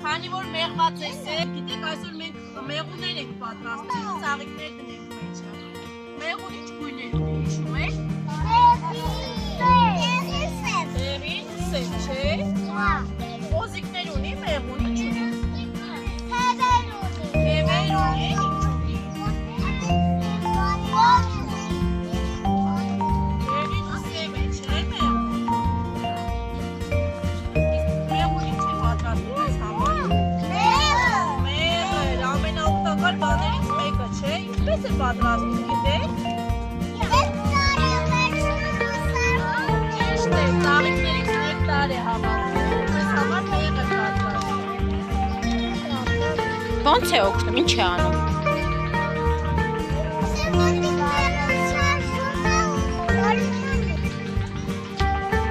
Քանի որ մեղված ես, գիտեք այսօր մենք մեղուներ ենք պատրաստել, ծաղիկներ դնենք մեջը։ Մեղուն ինչ գույներ ունի, հիշում եք։ Դեղին սև, չէ։ Ոզիկներ ունի, մեղուն ինչ ունի։ Թևեր ունի, ինչ ունի։ Դեղին սև է, չէ, մեղուն։ Մեղուն ինչ է պատրաստում ես համար։ Մեղր, ամենաօգտակար բաներից մեկը, չէ։ Ինչպես է պատրաստում, գիտեք։ Ծաղիկներից նեկտար է համարվում, ես համար մեղր պատրաստում։ Ոնց է օգնում, ինչ է անում։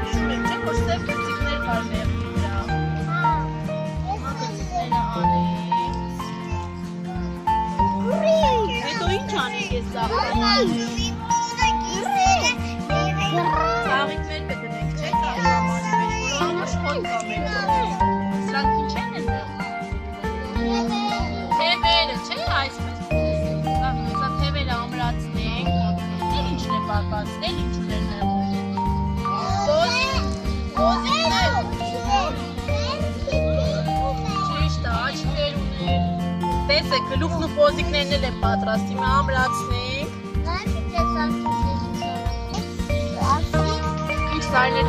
Շում եք, չէ, որ սև գծիկներ կար մեղրի վրա։ Հիմա գծիկները անենք։ Հետո ինչ անենք ես ծաղիկները։ Ծաղիկներ կդնենք, չէ, ծաղիկամարի մեջ, որը համար շփոթ կա մեր։ Սրանք ինչ են ընդեղ։ Թևերը, չէ, այսպես։ Սա թևերը ամրացնենք, դեր ինչն է պատրաստել, ինչ ուներ մեղուն։ Ոզիկներ։ Ճիշտ է, աչքեր ուներ։ Տեսեք, գլուխն ու ոզիկներն էլ է պատրաստ, հիմա ամրացնենք։ Ինչ սարներ